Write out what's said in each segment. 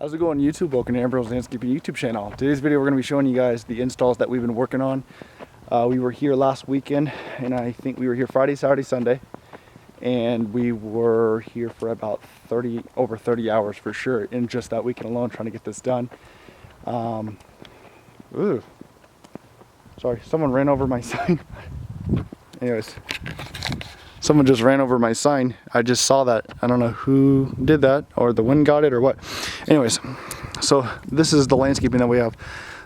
How's it going, YouTube? Welcome to Ambro's Landscaping YouTube channel. Today's video we're going to be showing you guys the installs that we've been working on. We were here last weekend, and I think we were here Friday, Saturday, Sunday, and we were here for about over 30 hours for sure in just that weekend alone trying to get this done. Ooh, sorry, someone ran over my sign. Anyways, someone just ran over my sign. I just saw that. I don't know who did that, or the wind got it, or what. Anyways, so this is the landscaping that we have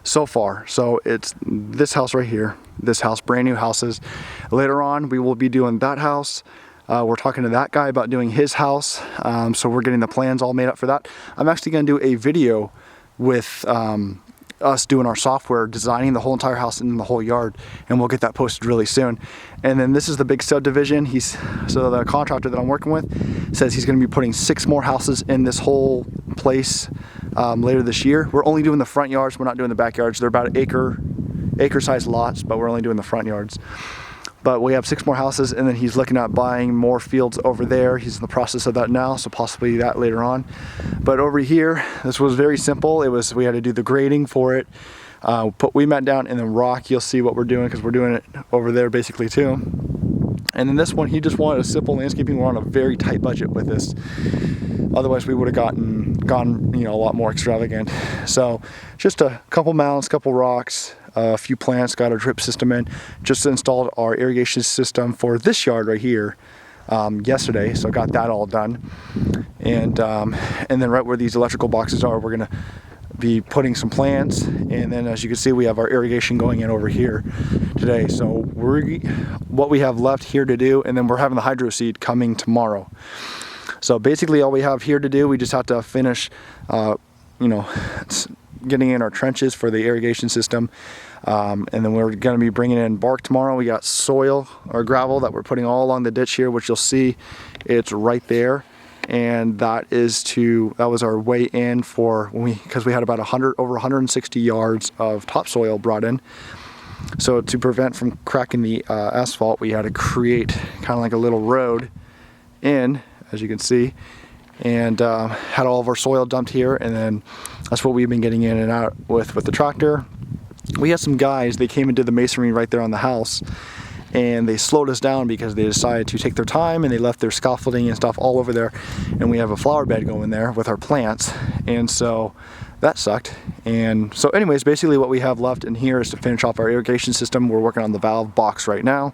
so far. So it's this house right here, this house, brand new houses. Later on, we will be doing that house. We're talking to that guy about doing his house. So we're getting the plans all made up for that. I'm actually going to do a video with us doing our software, designing the whole entire house and the whole yard, and we'll get that posted really soon. And then this is the big subdivision. So the contractor that I'm working with says he's going to be putting 6 more houses in this whole place later this year. We're only doing the front yards, we're not doing the backyards. They're about acre sized lots, but we're only doing the front yards. But we have 6 more houses, and then he's looking at buying more fields over there. He's in the process of that now, so possibly that later on. But over here, this was very simple. We had to do the grading for it, put wheat mat down, and then rock. You'll see what we're doing because we're doing it over there basically too. And then this one, he just wanted a simple landscaping. We're on a very tight budget with this. Otherwise, we would have gone a lot more extravagant. So just a couple mounds, couple rocks, a few plants, got a drip system in. Just installed our irrigation system for this yard right here yesterday, so got that all done. And then right where these electrical boxes are, we're gonna be putting some plants. And then as you can see, we have our irrigation going in over here today. So what we have left here to do, and then we're having the hydro seed coming tomorrow. So basically all we have here to do, we just have to finish getting in our trenches for the irrigation system, and then we're going to be bringing in bark tomorrow. We got soil or gravel that we're putting all along the ditch here, which you'll see it's right there, and that was our way in for because we had about over 160 yards of topsoil brought in. So to prevent from cracking the asphalt, we had to create kind of like a little road in, as you can see, and had all of our soil dumped here, and then that's what we've been getting in and out with the tractor. We had some guys, they came and did the masonry right there on the house, and they slowed us down because they decided to take their time, and they left their scaffolding and stuff all over there, and we have a flower bed going there with our plants, and so that sucked. And so anyways, basically what we have left in here is to finish off our irrigation system. We're working on the valve box right now.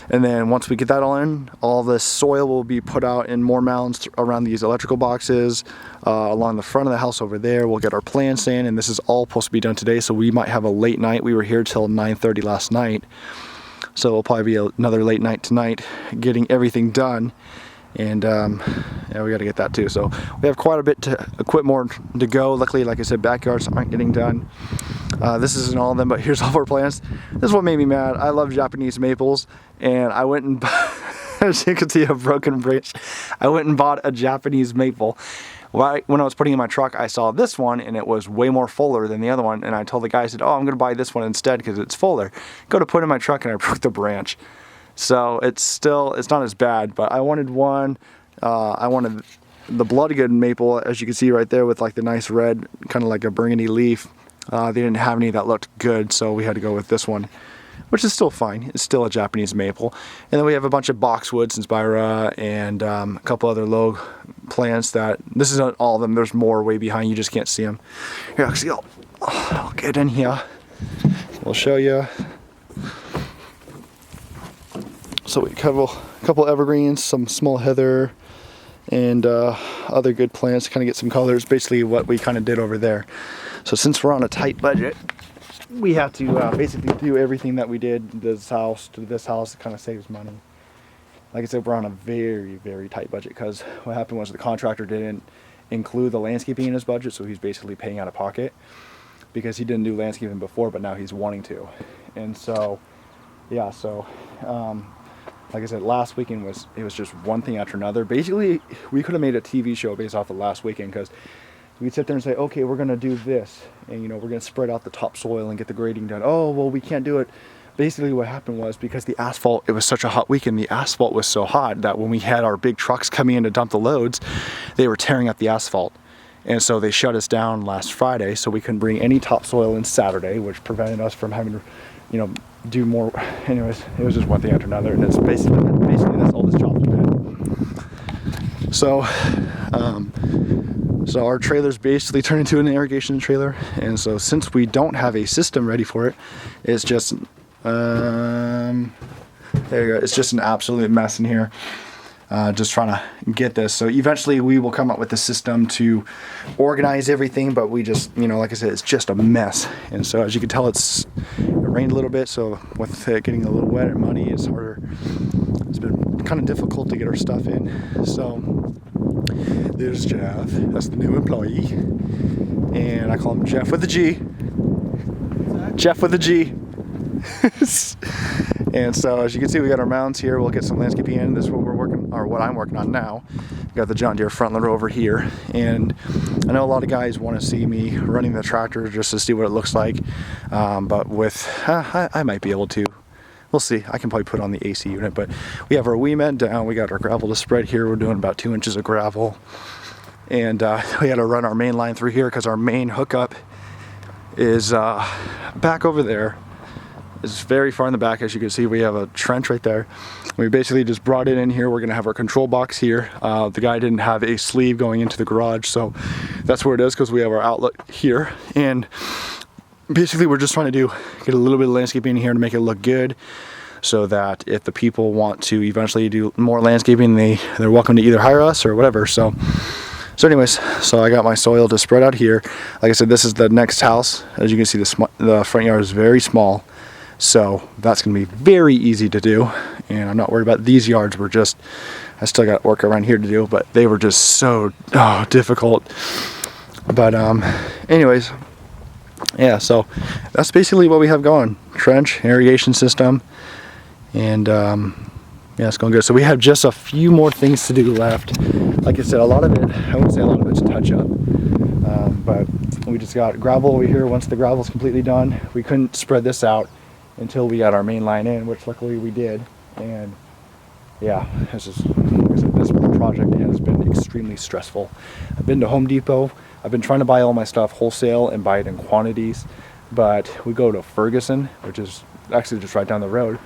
And then once we get that all in, all this soil will be put out in more mounds around these electrical boxes. Along the front of the house over there, we'll get our plants in, and this is all supposed to be done today, so we might have a late night. We were here till 9:30 last night, so it'll probably be another late night tonight getting everything done. And yeah, we got to get that too. So we have quite a bit more to go. Luckily, like I said, backyards aren't getting done. This isn't all of them, but here's all of our plants. This is what made me mad. I love Japanese maples, and I went and as you can see, a broken branch. I went and bought a Japanese maple. Right when I was putting in my truck, I saw this one, and it was way more fuller than the other one. And I told the guy, I said, "Oh, I'm going to buy this one instead because it's fuller." Go to put it in my truck, and I broke the branch. So it's not as bad, but I wanted one. I wanted the Bloodgood maple, as you can see right there, with like the nice red, kind of like a burgundy leaf. They didn't have any that looked good, so we had to go with this one, which is still fine. It's still a Japanese maple. And then we have a bunch of boxwoods and spira, and a couple other low plants that, this isn't all of them, there's more way behind, you just can't see them. Here, actually, I'll get in here. We'll show you. So we have a couple evergreens, some small heather, and other good plants to kind of get some colors. Basically what we kind of did over there. So since we're on a tight budget, we have to basically do everything that we did this house to this house. It kind of saves money. Like I said, we're on a very, very tight budget because what happened was the contractor didn't include the landscaping in his budget, so he's basically paying out of pocket because he didn't do landscaping before, but now he's wanting to. And so, yeah, so like I said, last weekend it was just one thing after another. Basically, we could have made a TV show based off of last weekend because we'd sit there and say, okay, we're going to do this, and we're going to spread out the topsoil and get the grading done. Oh, well, we can't do it. Basically what happened was, because the asphalt, it was such a hot weekend, the asphalt was so hot that when we had our big trucks coming in to dump the loads, they were tearing up the asphalt. And so they shut us down last Friday, so we couldn't bring any topsoil in Saturday, which prevented us from having to, you know, do more. Anyways, it was just one thing after another, and it's basically that's all this job's been. So, so our trailer's basically turned into an irrigation trailer, and so since we don't have a system ready for it, it's just there you go. It's just an absolute mess in here. Just trying to get this. So eventually we will come up with a system to organize everything, but we just, you know, like I said, it's just a mess. And so as you can tell, it rained a little bit, so with it getting a little wet and muddy, it's harder. It's been kind of difficult to get our stuff in. So there's Jeff. That's the new employee, and I call him Jeff with a G. Jeff with a G. And so as you can see, we got our mounds here. We'll get some landscaping in. This is what we're working, or what I'm working on now. We got the John Deere front loader over here, and I know a lot of guys want to see me running the tractor just to see what it looks like. But with I might be able to. We'll see. I can probably put on the AC unit, but we have our WeMed down. We got our gravel to spread here. We're doing about 2 inches of gravel, and we got to run our main line through here because our main hookup is back over there. It's very far in the back. As you can see, we have a trench right there. We basically just brought it in here. We're gonna have our control box here. The guy didn't have a sleeve going into the garage, so that's where it is, because we have our outlet here. And basically we're just trying to get a little bit of landscaping in here to make it look good, so that if the people want to eventually do more landscaping, they're welcome to either hire us or whatever. So anyways, so I got my soil to spread out here. Like I said, this is the next house. As you can see, the front yard is very small. So that's going to be very easy to do, and I'm not worried about these yards. I still got work around here to do, but they were just so difficult. But anyways, yeah, so that's basically what we have going. Trench, irrigation system, and yeah, it's going good. So we have just a few more things to do left. Like I said, a lot of it, I wouldn't say a lot of it's touch up, but we just got gravel over here. Once the gravel's completely done, we couldn't spread this out until we got our main line in, which luckily we did. And yeah, it's just, like I said, this project has been extremely stressful. I've been to Home Depot. I've been trying to buy all my stuff wholesale and buy it in quantities, but we go to Ferguson, which is actually just right down the road.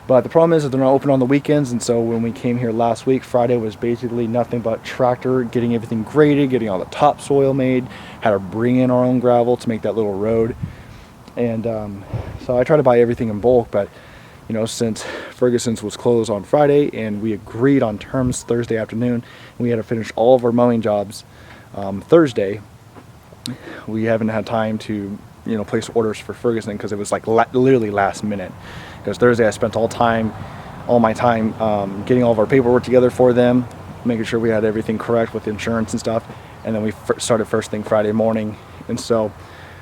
But the problem is that they're not open on the weekends, and so when we came here last week, Friday was basically nothing but tractor, getting everything graded, getting all the topsoil made, had to bring in our own gravel to make that little road. And so I try to buy everything in bulk, but you know, since Ferguson's was closed on Friday and we agreed on terms Thursday afternoon, and we had to finish all of our mowing jobs Thursday, we haven't had time to, you know, place orders for Ferguson, because it was like literally last minute. Because Thursday I spent all my time getting all of our paperwork together for them, making sure we had everything correct with insurance and stuff, and then we started first thing Friday morning. And so,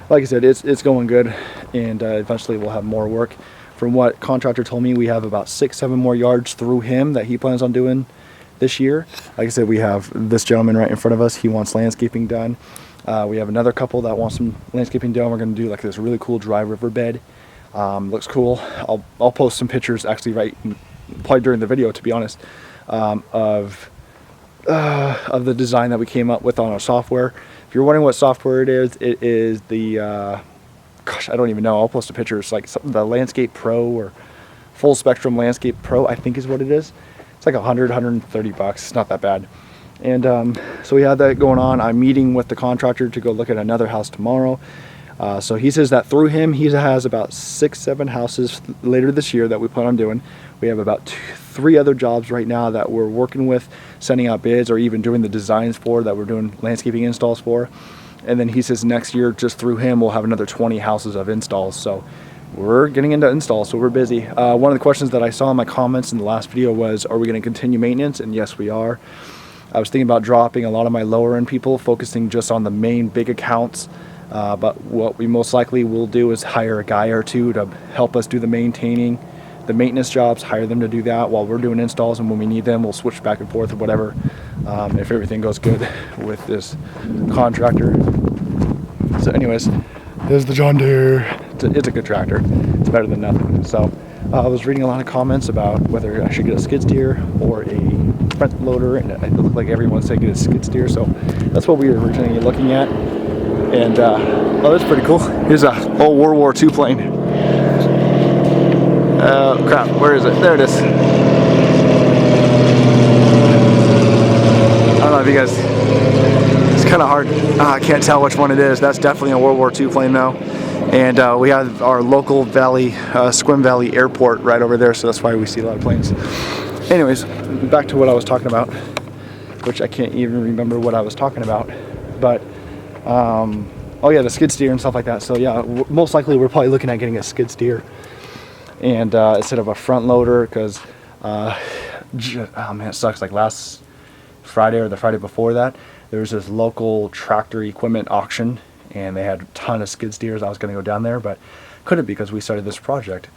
like I said, it's going good, and eventually we'll have more work. From what contractor told me, we have about 6-7 more yards through him that he plans on doing this year. Like I said, we have this gentleman right in front of us. He wants landscaping done. We have another couple that want some landscaping done. We're going to do like this really cool dry riverbed. Looks cool. I'll post some pictures actually probably during the video, to be honest, of the design that we came up with on our software. If you're wondering what software it is the gosh, I don't even know. I'll post a picture. It's like the Landscape Pro or Full Spectrum Landscape Pro, I think is what it is. It's like $130. It's not that bad. And so we had that going on. I'm meeting with the contractor to go look at another house tomorrow. So he says that through him, he has about 6-7 houses later this year that we plan on doing. We have about 3 other jobs right now that we're working with, sending out bids or even doing the designs for, that we're doing landscaping installs for. And then he says next year, just through him, we'll have another 20 houses of installs. So we're getting into installs, so we're busy. One of the questions that I saw in my comments in the last video was, are we going to continue maintenance? And yes, we are. I was thinking about dropping a lot of my lower end people, focusing just on the main big accounts. But what we most likely will do is hire a guy or two to help us do the maintenance jobs, hire them to do that while we're doing installs, and when we need them, we'll switch back and forth or whatever, if everything goes good with this contractor. So anyways, there's the John Deere. It's a good tractor. It's better than nothing. So I was reading a lot of comments about whether I should get a skid steer or a front loader, and it looked like everyone said get a skid steer, so that's what we were originally looking at. And oh, that's pretty cool. Here's a old World War II plane. Crap, where is it? There it is. I don't know if you guys, it's kind of hard. I can't tell which one it is. That's definitely a World War II plane though. And we have our local valley, Sequim Valley Airport right over there, so that's why we see a lot of planes. Anyways, back to what I was talking about, which I can't even remember what I was talking about. But, oh yeah, the skid steer and stuff like that. So yeah, most likely we're probably looking at getting a skid steer and instead of a front loader, because, oh man, it sucks. Like last Friday or the Friday before that, there was this local tractor equipment auction, and they had a ton of skid steers. I was going to go down there, but couldn't because we started this project.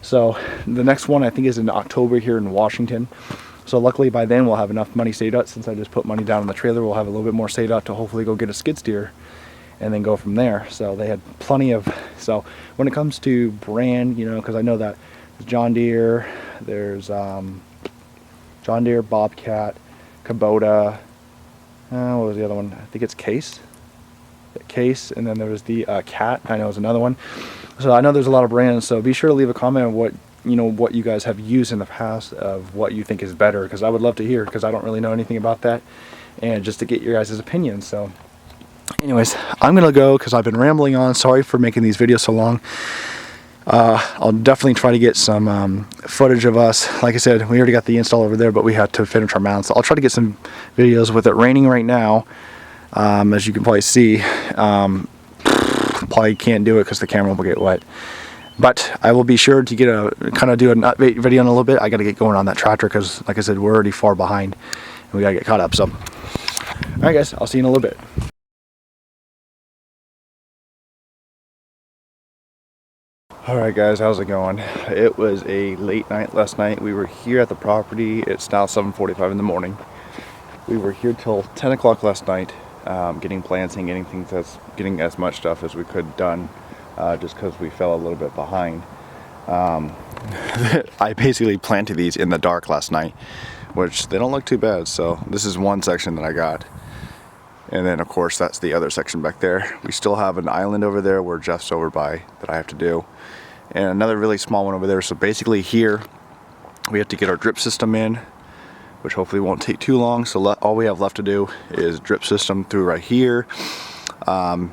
So the next one I think is in October here in Washington. So luckily by then we'll have enough money saved up. Since I just put money down in the trailer, we'll have a little bit more saved up to hopefully go get a skid steer and then go from there. So they had plenty of, so when it comes to brand, you know, because I know that John Deere, there's John Deere, Bobcat, Kubota, what was the other one? I think it's Case, and then there was the Cat, I know is another one. So I know there's a lot of brands, so be sure to leave a comment of what, you know, what you guys have used in the past, of what you think is better, because I would love to hear, because I don't really know anything about that, and just to get your guys' opinions. So anyways, I'm gonna go because I've been rambling on. Sorry for making these videos so long. I'll definitely try to get some footage of us. Like I said, we already got the install over there, but we had to finish our mounts. So I'll try to get some videos. With it raining right now, as you can probably see, probably can't do it because the camera will get wet. But I will be sure to get a kind of do an update video in a little bit. I got to get going on that tractor because, like I said, we're already far behind and we got to get caught up. So, all right, guys, I'll see you in a little bit. All right, guys, how's it going? It was a late night last night. We were here at the property. It's now 7:45 in the morning. We were here till 10 o'clock last night, getting plants and getting as much stuff as we could done, just because we fell a little bit behind. I basically planted these in the dark last night, which they don't look too bad. So this is one section that I got. And then of course that's the other section back there. We still have an island over there where Jeff's over by that I have to do. And another really small one over there. So basically here we have to get our drip system in, which hopefully won't take too long. So all we have left to do is drip system through right here. Got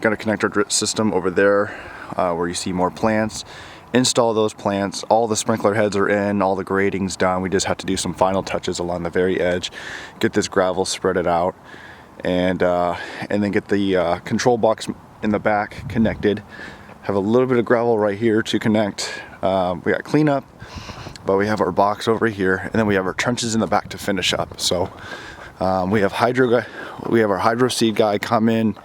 to connect our drip system over there where you see more plants. Install those plants. All the sprinkler heads are in, all the grading's done. We just have to do some final touches along the very edge. Get this gravel spreaded out. And then get the control box in the back connected. Have a little bit of gravel right here to connect. We got cleanup, but we have our box over here, and then we have our trenches in the back to finish up. So we have our hydro seed guy come in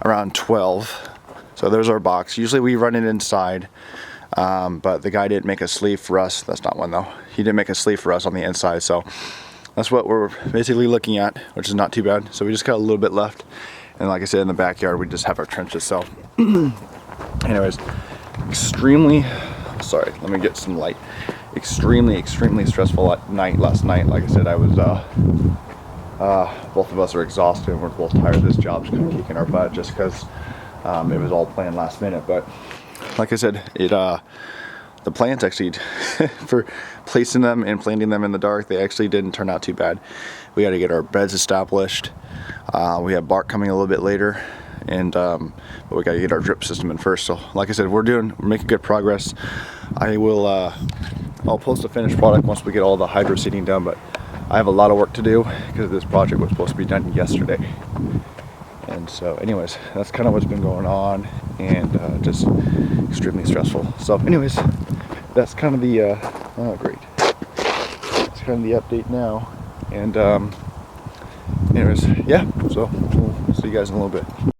around 12. So there's our box. Usually we run it inside, but the guy didn't make a sleeve for us. That's not one though. He didn't make a sleeve for us on the inside, so that's what we're basically looking at, which is not too bad. So we just got a little bit left. And like I said, in the backyard, we just have our trenches. So anyways, sorry, let me get some light. Extremely stressful night last night. Like I said, I was, both of us are exhausted. We're both tired. This job's kind of kicking our butt just because it was all planned last minute. But like I said, the plants actually, for placing them and planting them in the dark, they actually didn't turn out too bad. We got to get our beds established. We have bark coming a little bit later, and but we got to get our drip system in first. So like I said, we're making good progress. I'll post a finished product once we get all the hydro seeding done, but I have a lot of work to do because this project was supposed to be done yesterday. And so anyways, that's kind of what's been going on, and just extremely stressful. So anyways, that's kind of the great. That's kind of the update now. And anyways, yeah, so we'll see you guys in a little bit.